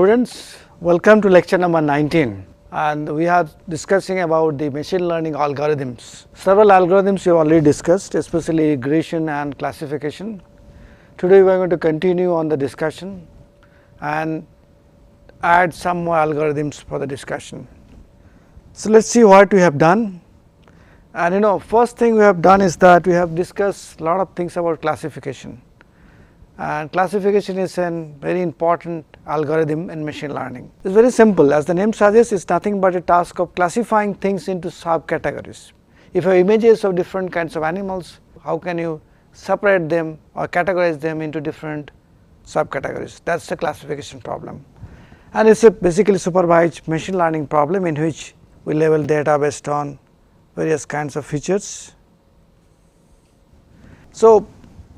Students, welcome to lecture number 19, and we are discussing about the machine learning algorithms. Several algorithms we have already discussed, especially regression and classification. Today we are going to continue on the discussion and add some more algorithms for the discussion. So, let us see what we have done. And first thing we have done is that we have discussed a lot of things about classification, and classification is a very important algorithm in machine learning. It is very simple, as the name suggests, it is nothing but a task of classifying things into subcategories. If you have images of different kinds of animals, how can you separate them or categorize them into different subcategories? That is the classification problem, and it is a basically supervised machine learning problem in which we label data based on various kinds of features. So,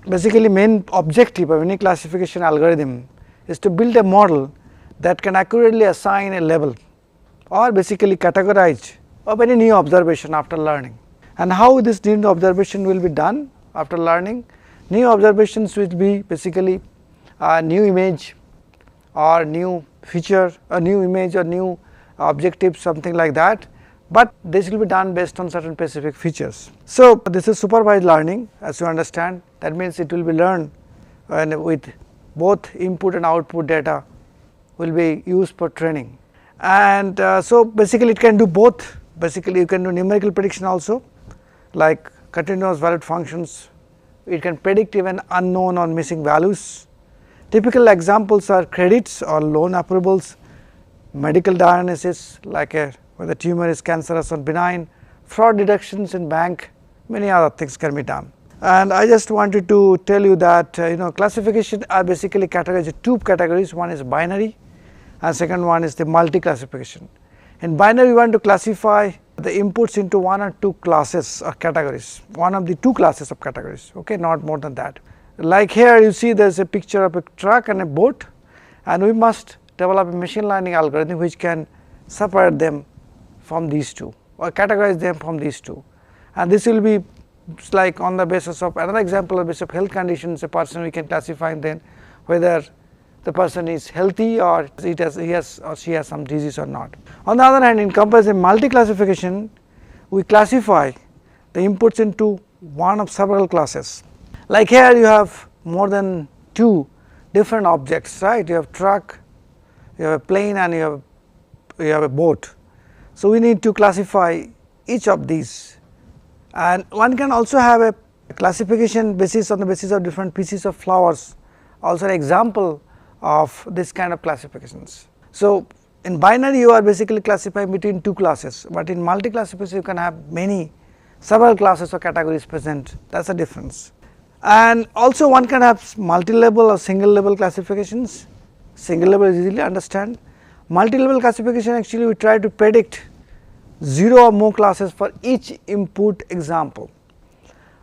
basically main objective of any classification algorithm is to build a model that can accurately assign a label or basically categorize of any new observation after learning. And how this new observation will be done after learning? New observations will be basically a new image or new feature, a new image or new objective, something like that, but this will be done based on certain specific features. So, this is supervised learning, as you understand. That means it will be learned with both input and output data will be used for training. And so, basically it can do both. Basically you can do numerical prediction also, like continuous valued functions. It can predict even unknown or missing values. Typical examples are credits or loan approvals, medical diagnosis like whether tumor is cancerous or benign, fraud deductions in bank, many other things can be done. And I just wanted to tell you that classification are basically categorized into two categories. One is binary and second one is the multi classification. In binary we want to classify the inputs into one or two classes or categories, one of the two classes of categories, okay, not more than that. Like here you see there is a picture of a truck and a boat, and we must develop a machine learning algorithm which can separate them from these two or categorize them from these two. And this will be like on the basis of another example, on the basis of health conditions, a person we can classify then whether the person is healthy or he has or she has some disease or not. On the other hand, in comparison multi classification, we classify the inputs into one of several classes. Like here you have more than two different objects, right? You have truck, you have a plane, and you have a boat. So, we need to classify each of these, and one can also have a classification basis on the basis of different pieces of flowers, also an example of this kind of classifications. So, in binary you are basically classifying between two classes, but in multi classification you can have several classes or categories present, that is the difference. And also one can have multi-level or single-level classifications. Single-level is easily understand. Multi-level classification, actually we try to predict 0 or more classes for each input example.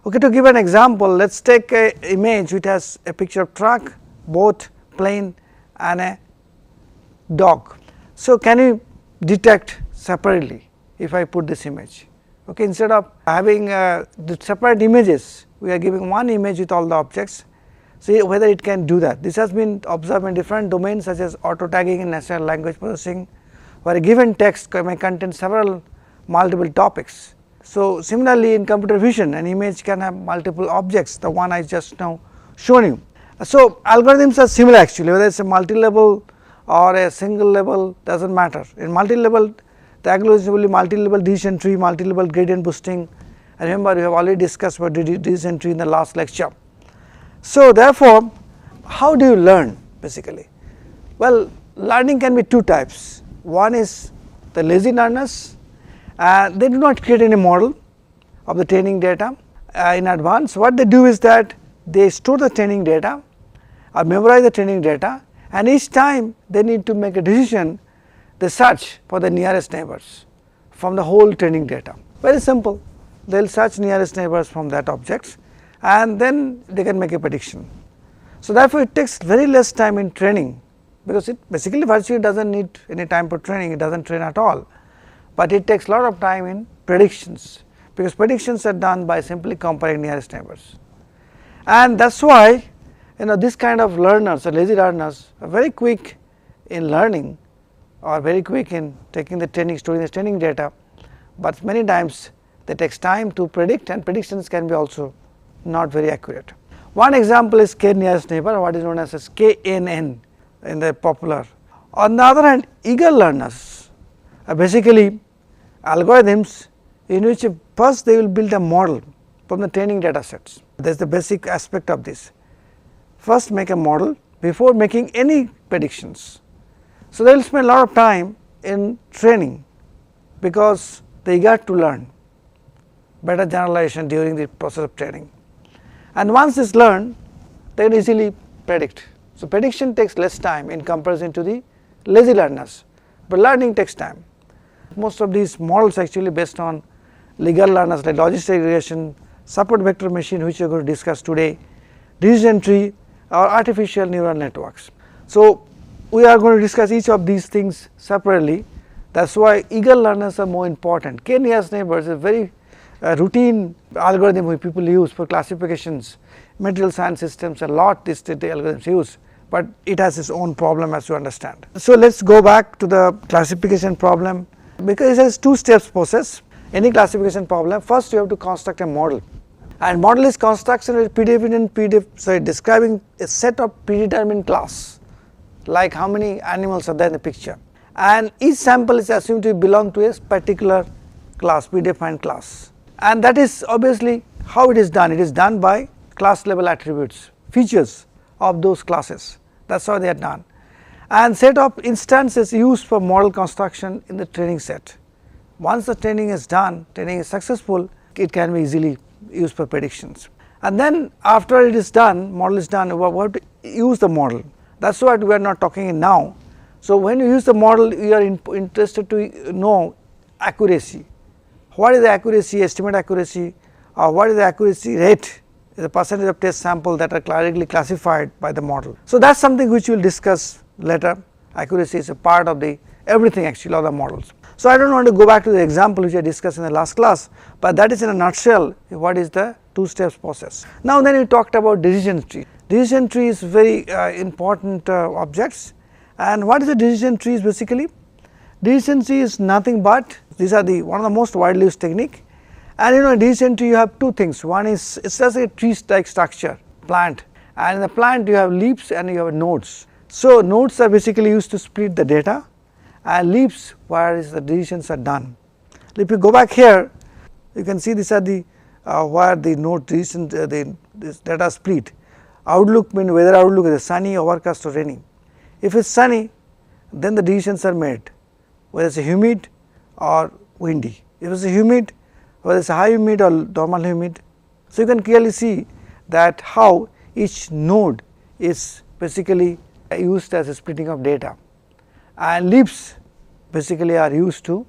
Okay, to give an example, let us take a image which has a picture of truck, boat, plane and a dog. So, can you detect separately if I put this image? Okay, instead of having the separate images, we are giving one image with all the objects. See whether it can do that. This has been observed in different domains such as auto tagging and natural language processing, where a given text may contain several multiple topics. So, similarly in computer vision, an image can have multiple objects, the one I just now shown you. So, algorithms are similar actually, whether it is a multi-level or a single level does not matter. In multi-level, the algorithm will be multi-level decision tree, multi-level gradient boosting. And remember, we have already discussed about decision tree in the last lecture. So, therefore, how do you learn basically? Well, learning can be two types. One is the lazy learners, they do not create any model of the training data in advance. What they do is that they store the training data or memorize the training data, and each time they need to make a decision, they search for the nearest neighbors from the whole training data. Very simple, they will search nearest neighbors from that objects and then they can make a prediction. So, therefore, it takes very less time in training, because it basically virtually does not need any time for training, it does not train at all, but it takes a lot of time in predictions, because predictions are done by simply comparing nearest neighbors. And that is why this kind of learners or lazy learners are very quick in learning or very quick in taking the training, storing the training data, but many times that takes time to predict, and predictions can be also not very accurate. One example is k nearest neighbor, what is known as KNN in the popular. On the other hand, eager learners are basically algorithms in which first they will build a model from the training data sets. That is the basic aspect of this. First make a model before making any predictions. So, they will spend a lot of time in training because they got to learn better generalization during the process of training, and once this learned they can easily predict. So, prediction takes less time in comparison to the lazy learners, but learning takes time. Most of these models actually based on legal learners like logistic regression, support vector machine, which we are going to discuss today, decision tree or artificial neural networks. So, we are going to discuss each of these things separately. That is why eager learners are more important. K nearest neighbors is a very routine algorithm which people use for classifications, material science systems, a lot these algorithms use, but it has its own problem as you understand. So, let us go back to the classification problem, because it has two steps process. Any classification problem, first you have to construct a model, and model is construction with describing a set of predetermined class, like how many animals are there in the picture, and each sample is assumed to belong to a particular class, predefined class, and that is obviously how it is done. It is done by class level attributes, features of those classes, that is how they are done, and set of instances used for model construction in the training set. Once the training is done, training is successful, it can be easily used for predictions, and then after it is done, model is done, we have to use the model. That is what we are not talking in now. So, when you use the model, you are interested to know accuracy. What is the accuracy, estimate accuracy, or what is the accuracy rate, the percentage of test sample that are clearly classified by the model. So, that is something which we will discuss later. Accuracy is a part of the everything actually of the models. So, I do not want to go back to the example which I discussed in the last class, but that is in a nutshell what is the two steps process. Now, then we talked about decision tree. Decision tree is very important objects, and what is a decision tree is basically? Decision tree is nothing but these are the one of the most widely used technique, and in a decision tree you have two things. One is it is just a tree like structure plant, and in the plant you have leaves and you have nodes. So, nodes are basically used to split the data, and leaves where the decisions are done. If you go back here, you can see these are the where the node decisions this data split. Outlook means weather outlook is sunny, overcast or rainy. If it is sunny, then the decisions are made whether it is humid or windy. If it is humid, whether it is high humid or normal humid. So, you can clearly see that how each node is basically used as a splitting of data, and leaves basically are used to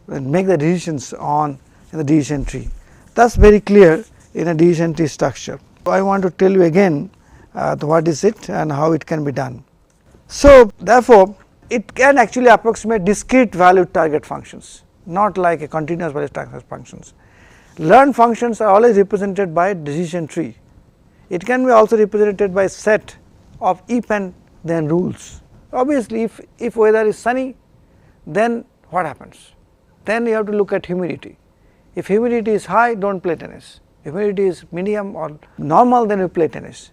make the decisions on in the decision tree. That is very clear in a decision tree structure. I want to tell you again what is it and how it can be done. So, therefore, it can actually approximate discrete valued target functions, not like a continuous valued target functions. Learned functions are always represented by a decision tree. It can be also represented by a set of if and then rules. Obviously, if weather is sunny, then what happens? Then you have to look at humidity. If humidity is high, do not play tennis. If humidity is medium or normal, then you play tennis.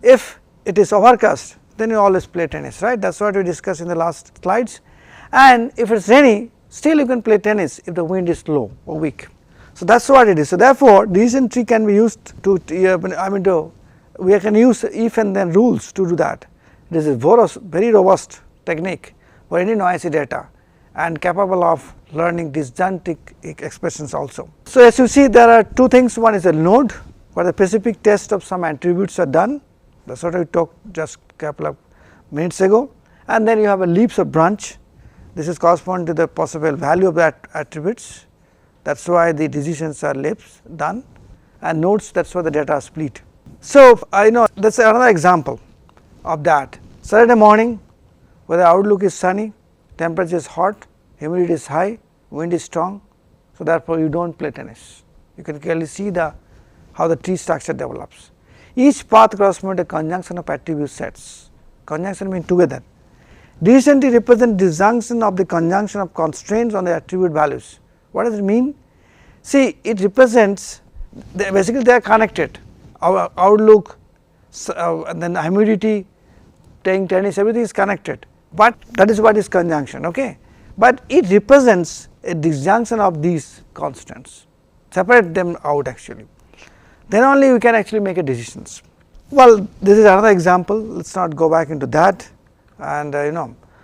If it is overcast, then you always play tennis, right. That is what we discussed in the last slides. And if it is rainy, still you can play tennis if the wind is low or weak. So, that is what it is. So, therefore, decision tree can be used to we can use if and then rules to do that. This is very robust technique for any noisy data and capable of learning disjunctive expressions also. So, as you see, there are two things. One is a node where the specific test of some attributes are done, that is what we talked just a couple of minutes ago, and then you have a leaves or branch. This is corresponding to the possible value of that attributes, that is why the decisions are leaves done, and nodes, that is why the data are split. So, I know that is another example of that. Saturday morning, where the outlook is sunny, temperature is hot, humidity is high, wind is strong. So, therefore, you do not play tennis. You can clearly see how the tree structure develops. Each path corresponds to a conjunction of attribute sets. Conjunction means together. Decision tree represents disjunction of the conjunction of constraints on the attribute values. What does it mean? See, it represents basically they are connected. Our outlook, and then humidity, playing tennis, everything is connected, but that is what is conjunction. Okay, but it represents a disjunction of these constants, separate them out actually, then only we can actually make a decisions. Well, this is another example, let us not go back into that, and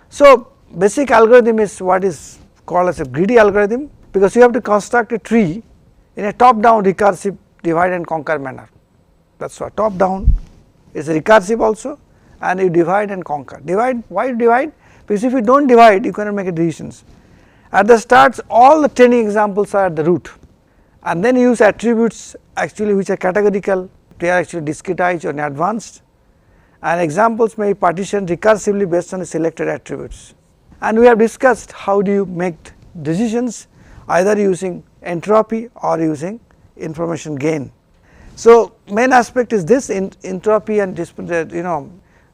so basic algorithm is what is called as a greedy algorithm, because you have to construct a tree in a top down recursive divide and conquer manner. That is what top down is recursive also, and you divide and conquer. Divide, why divide? Because if you do not divide, you cannot make a decisions. At the start, all the training examples are at the root, and then you use attributes actually which are categorical, they are actually discretized or advanced, and examples may be partitioned recursively based on the selected attributes. And we have discussed how do you make decisions either using entropy or using information gain. So, main aspect is this entropy and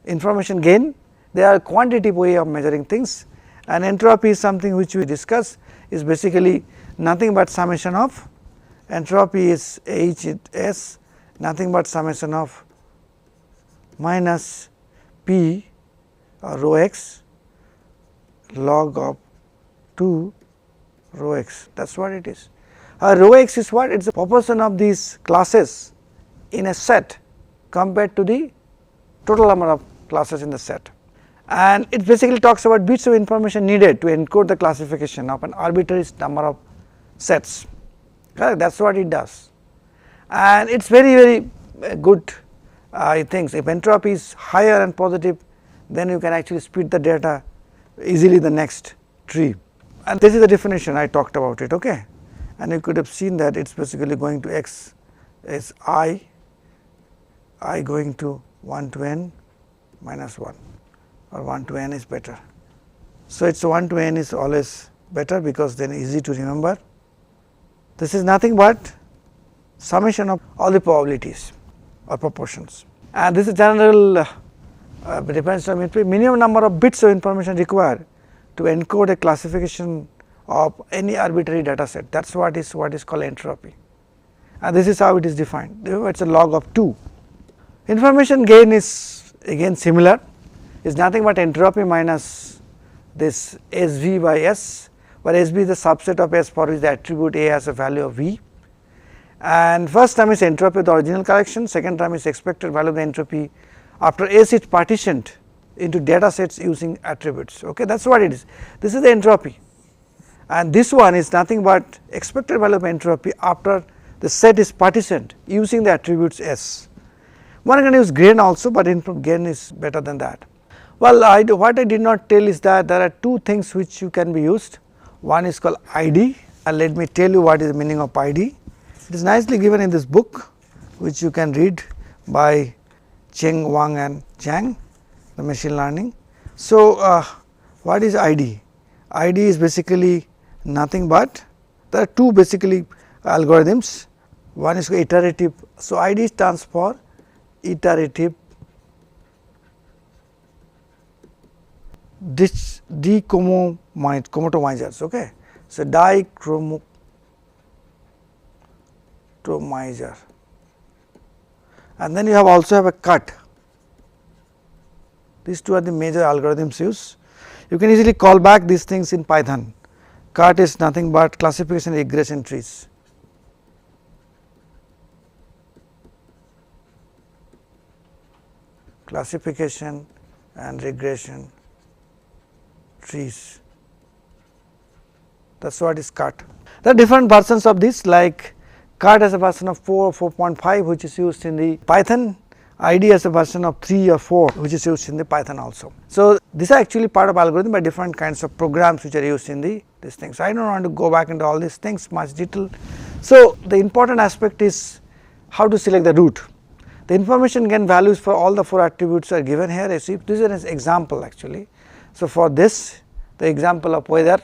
information gain, they are quantitative way of measuring things, and entropy is something which we discuss, is basically nothing but summation of entropy is H nothing but summation of minus P or rho x log of 2 rho x, that is what it is. Rho x is what? It is the proportion of these classes in a set compared to the total number of classes in the set, and it basically talks about bits of information needed to encode the classification of an arbitrary number of sets, correct, that is what it does, and it is very good things. If entropy is higher and positive, then you can actually split the data easily the next tree, and this is the definition I talked about it. Okay, and you could have seen that it is basically going to x is I going to 1 to n minus 1 or 1 to n is better. So, it is 1 to n is always better because then easy to remember. This is nothing but summation of all the probabilities or proportions, and this is general depends on minimum number of bits of information required to encode a classification of any arbitrary data set. That is what is called entropy, and this is how it is defined. It is a log of 2. Information gain is again similar, is nothing but entropy minus this SV by S, where SV is the subset of S for which the attribute A has a value of V, and first term is entropy of the original collection, second term is expected value of the entropy after S is partitioned into data sets using attributes. Okay, that is what it is. This is the entropy, and this one is nothing but expected value of entropy after the set is partitioned using the attributes S. One can use gain also, but gain is better than that. Well, what I did not tell is that there are two things which you can be used. One is called ID, and let me tell you what is the meaning of ID. It is nicely given in this book, which you can read by Cheng, Wang and Zhang, the machine learning. So, what is ID? ID is basically nothing but, there are two basically algorithms, one is iterative. So, ID stands for iterative dechromatomisers. Okay. So, dichromatomizer, and then you also have a cut. These two are the major algorithms used. You can easily call back these things in Python. Cut is nothing but classification regression trees. Classification and regression trees, that is what is cut. There are different versions of this, like cut has a version of 4 or 4.5 which is used in the Python, ID has a version of 3 or 4 which is used in the Python also. So, these are actually part of algorithm by different kinds of programs which are used in these things. I do not want to go back into all these things much detail. So, the important aspect is how to select the root. The information gain values for all the 4 attributes are given here. This is an example actually. So, for this the example of weather,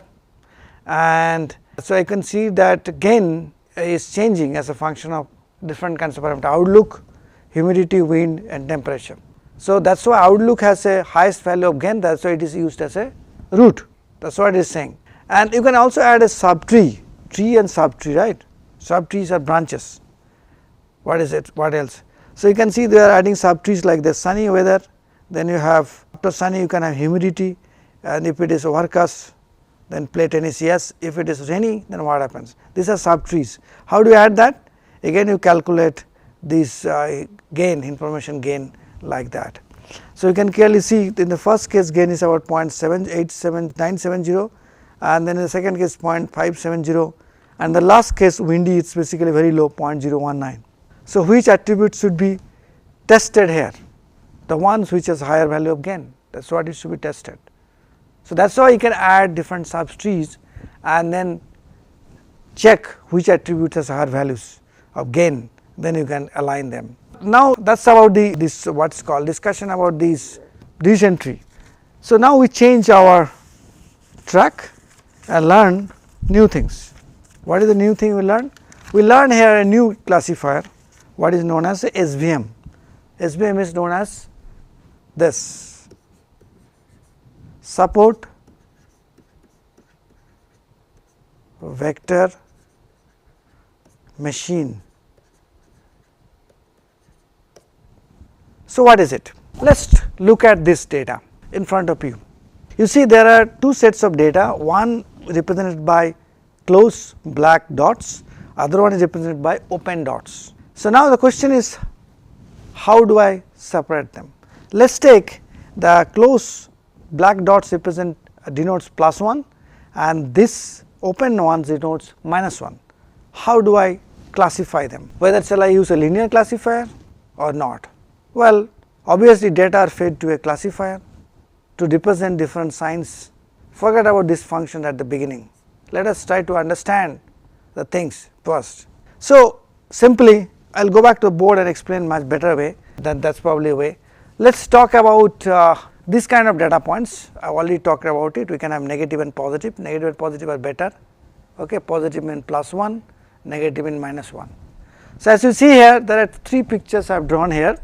and so I can see that gain is changing as a function of different kinds of parameters, outlook, humidity, wind and temperature. So, that is why outlook has a highest value of gain, that is why it is used as a root, that is what it is saying. And you can also add a subtree, tree and subtree, right, subtrees are branches. What is it, what else? So, you can see they are adding subtrees like the sunny weather, then you have after sunny you can have humidity, and if it is overcast then play tennis, yes, if it is rainy then what happens, these are subtrees. How do you add that? Again you calculate this gain, information gain like that. So, you can clearly see in the first case gain is about 0.787970, and then in the second case 0.570, and the last case windy it is basically very low 0.019. So, which attribute should be tested here? The ones which has higher value of gain, that is what it should be tested. So, that is why you can add different subtrees and then check which attribute has higher values of gain, then you can align them. Now, that is about this what is called discussion about this decision tree. So, now we change our track and learn new things. What is the new thing we learn? We learn here a new classifier, what is known as SVM. SVM is known as this support vector machine. So, what is it? Let us look at this data in front of you. You see there are two sets of data, one represented by closed black dots, other one is represented by open dots. So, now the question is how do I separate them? Let us take the closed black dots denotes +1 and this open ones denotes -1. How do I classify them? Whether shall I use a linear classifier or not? Well, obviously data are fed to a classifier to represent different signs. Forget about this function at the beginning. Let us try to understand the things first. So, simply I will go back to the board and explain much better way, that is probably a way. Let us talk about this kind of data points. I have already talked about it. We can have negative and positive, negative and positive are better, okay. Positive means +1, negative means -1. So, as you see here there are three pictures I have drawn here.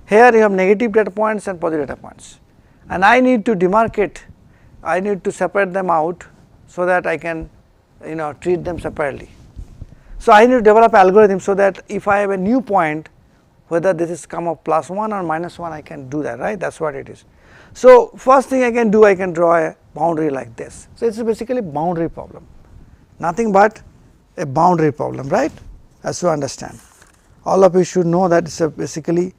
Here you have negative data points and positive data points, and I need to demarcate, I need to separate them out so that I can treat them separately. So, I need to develop algorithm so that if I have a new point, whether this is come of +1 or -1, I can do that, right, that is what it is. So, first thing I can do, I can draw a boundary like this. So, it is basically boundary problem, nothing but a boundary problem, right, as you understand. All of you should know that it is basically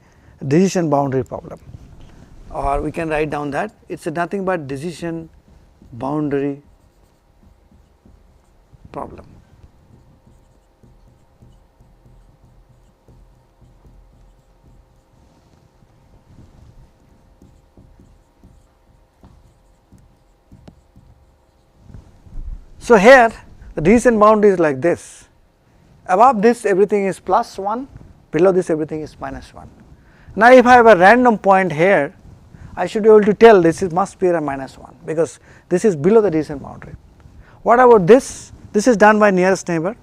decision boundary problem, or we can write down that it is nothing but decision boundary problem. So, here the decision boundary is like this, above this everything is +1, below this everything is -1. Now, if I have a random point here, I should be able to tell this must be a -1 because this is below the decision boundary. What about this? This is done by nearest neighbor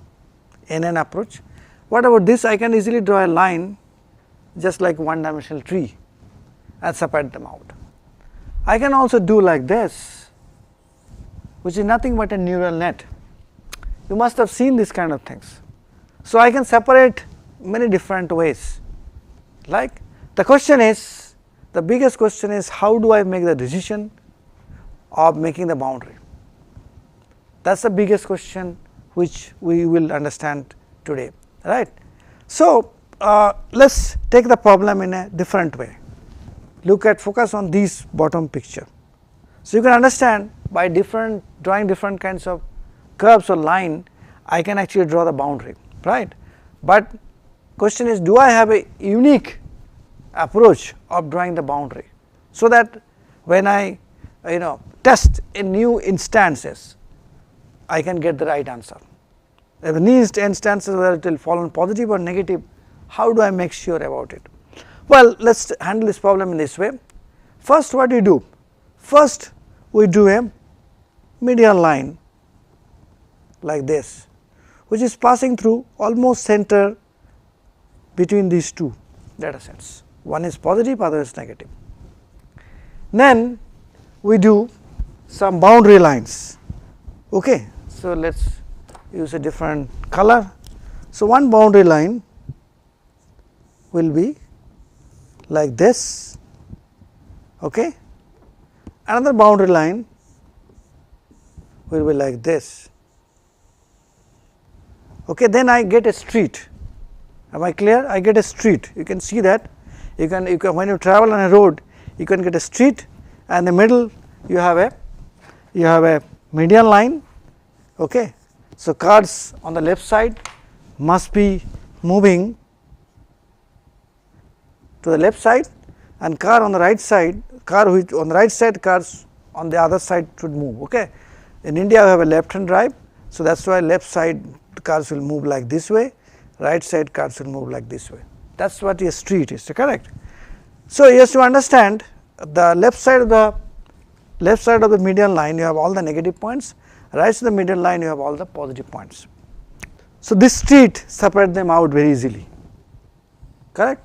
NN approach. What about this? I can easily draw a line just like one dimensional tree and separate them out. I can also do like this, which is nothing but a neural net. You must have seen these kind of things. So, I can separate many different ways. Like the question is, the biggest question is how do I make the decision of making the boundary? That is the biggest question which we will understand today, right. So, let us take the problem in a different way, focus on this bottom picture. So, you can understand by drawing different kinds of curves or line, I can actually draw the boundary, right. But question is, do I have a unique approach of drawing the boundary, so that when I test in new instances, I can get the right answer. If new instances, whether it will fall on positive or negative, how do I make sure about it? Well, let us handle this problem in this way. First, what do you do? First, we do a median line like this, which is passing through almost center between these two data sets. one is positive, other is negative. Then we do some boundary lines. Okay. So, let us use a different color. So, one boundary line will be like this, okay. Another boundary line will be like this. Okay. Then I get a street. Am I clear? I get a street. You can see that. You can when you travel on a road, you can get a street, and in the middle you have a median line. Okay. So, cars on the left side must be moving to the left side, and car on the right side, which on the right side, cars on the other side should move. Okay. In India we have a left hand drive. So, that is why left side cars will move like this way, right side cars will move like this way. That is what a street is, correct. So, you have to understand the left side of the median line, you have all the negative points, right side of the median line you have all the positive points. So, this street separate them out very easily, correct.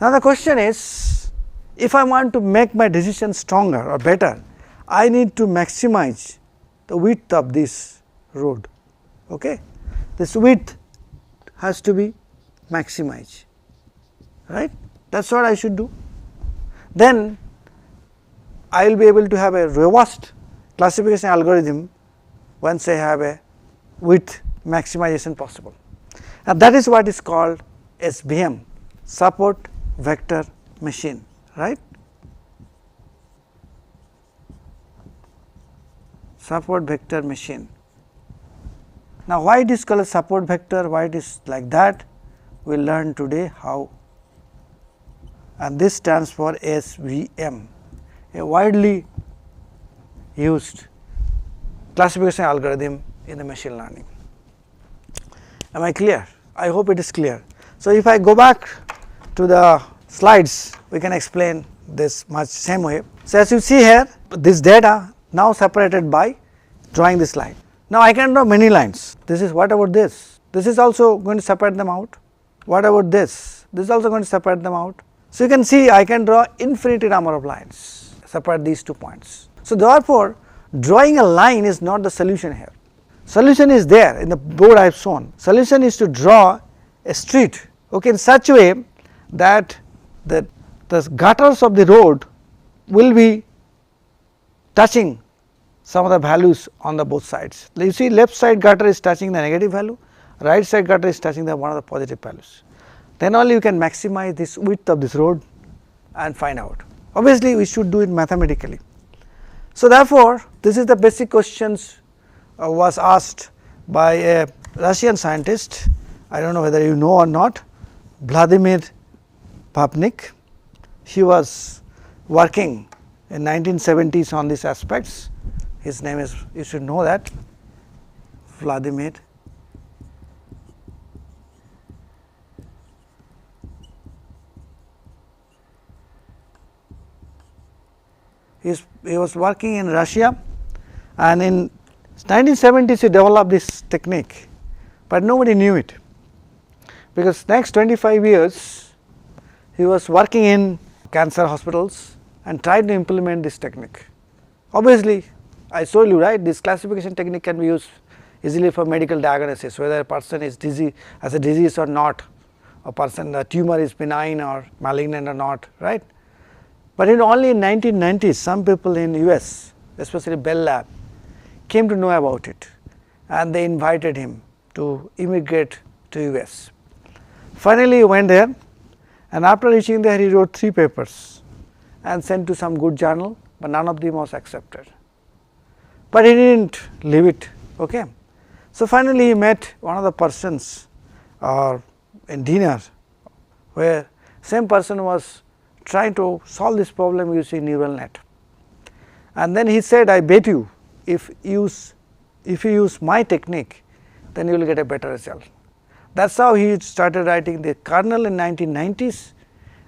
Now, the question is, if I want to make my decision stronger or better, I need to maximize the width of this road. Okay. This width has to be maximized, right. That is what I should do. Then I will be able to have a robust classification algorithm once I have a width maximization possible, and that is what is called SVM, support vector machine, right. Support vector machine. Now, why it is called a support vector, why it is like that, we will learn today how, and this stands for SVM, a widely used classification algorithm in the machine learning. Am I clear? I hope it is clear. So, if I go back to the slides, we can explain this much same way. So, as you see here, this data now separated by drawing this line. Now, I can draw many lines. This is, what about this? This is also going to separate them out. What about this? This is also going to separate them out. So, you can see I can draw infinity number of lines, separate these 2 points. So, therefore, drawing a line is not the solution here. Solution is there in the board I have shown. Solution is to draw a street, okay, in such a way that the gutters of the road will be touching some of the values on the both sides. You see, left side gutter is touching the negative value, right side gutter is touching the one of the positive values. Then only you can maximize this width of this road and find out. Obviously, we should do it mathematically. So, therefore, this is the basic questions was asked by a Russian scientist, I do not know whether you know or not, Vladimir Papnik. He was working in 1970s on these aspects. His name is, you should know that, Vladimir he was working in Russia, and in 1970s he developed this technique, but nobody knew it, because next 25 years he was working in cancer hospitals and tried to implement this technique. Obviously, I told you, right, this classification technique can be used easily for medical diagnosis, whether a person is has a disease or not, a person, the tumor is benign or malignant or not, right. But only in 1990s some people in US, especially Bell Lab, came to know about it, and they invited him to immigrate to US. Finally, he went there, and after reaching there he wrote 3 papers and sent to some good journal, but none of them was accepted. But he did not leave it. Okay. So, finally, he met one of the persons in dinner, where same person was trying to solve this problem using neural net, and then he said, I bet you if you use my technique, then you will get a better result. That is how he started writing the kernel in 1990s,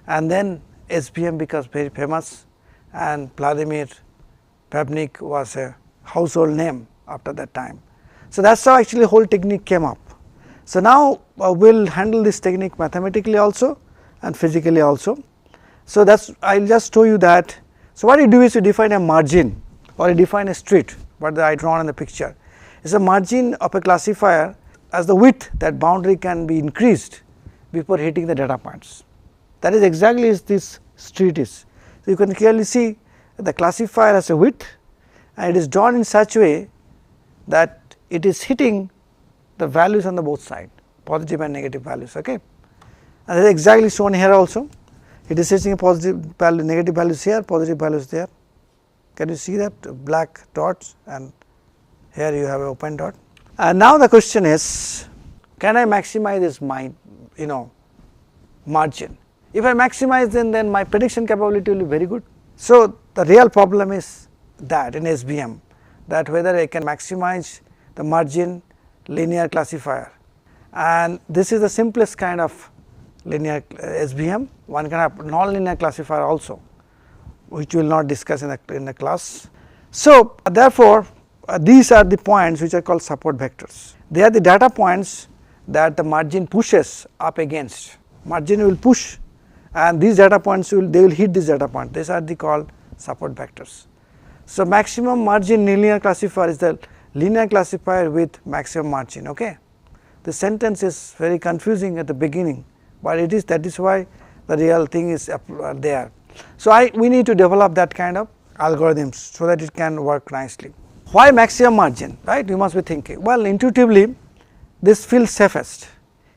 and then SVM becomes very famous, and Vladimir Papnik was a household name after that time. So, that is how actually whole technique came up. So, now we will handle this technique mathematically also, and physically also. So, that is I will just show you that. So, what you do is you define a margin or you define a street, what I drawn in the picture is a margin of a classifier as the width, that boundary can be increased before hitting the data points. That is exactly as this street is. So, you can clearly see the classifier has a width and it is drawn in such a way that it is hitting the values on the both side, positive and negative values. Okay. And that is exactly shown here also. It is hitting a positive value, negative values here, positive values there. Can you see that black dots, and here you have an open dot. And now the question is, can I maximize this margin? If I maximize, then my prediction capability will be very good. So, the real problem is that in SVM, that whether I can maximize the margin linear classifier, and this is the simplest kind of linear SVM. One can have non-linear classifier also, which we will not discuss in the class. So, therefore, these are the points which are called support vectors. They are the data points that the margin pushes up against. Margin will push, and these data points they will hit this data point. These are the called support vectors. So, maximum margin linear classifier is the linear classifier with maximum margin. Okay. The sentence is very confusing at the beginning, but it is, that is why the real thing is there. So, we need to develop that kind of algorithms so that it can work nicely. Why maximum margin, right? You must be thinking, well, intuitively this feels safest.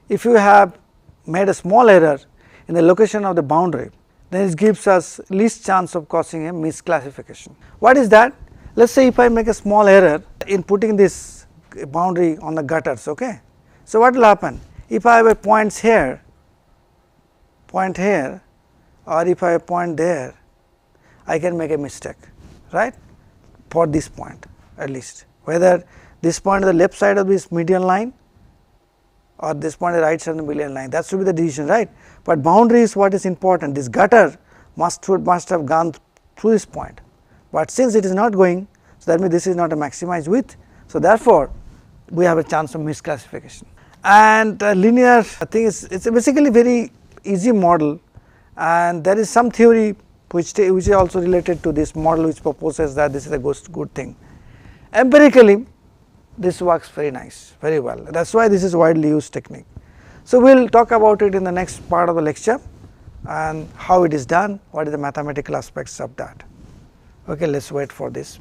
If you have made a small error in the location of the boundary, then it gives us least chance of causing a misclassification. What is that? Let us say if I make a small error in putting this boundary on the gutters. Okay. So, what will happen? If I have a point here, or if I have a point there, I can make a mistake, right, for this point at least, whether this point is the left side of this median line or this point is the right side of the median line, that should be the decision, right. But boundary is what is important, this gutter must have gone through this point, but since it is not going, so that means this is not a maximized width. So, therefore, we have a chance of misclassification. And linear thing is, it is basically very easy model, and there is some theory which is also related to this model, which proposes that this is a good thing. Empirically, this works very nice, very well. That is why this is widely used technique. So, we will talk about it in the next part of the lecture and how it is done, what is the mathematical aspects of that. Okay, let us wait for this.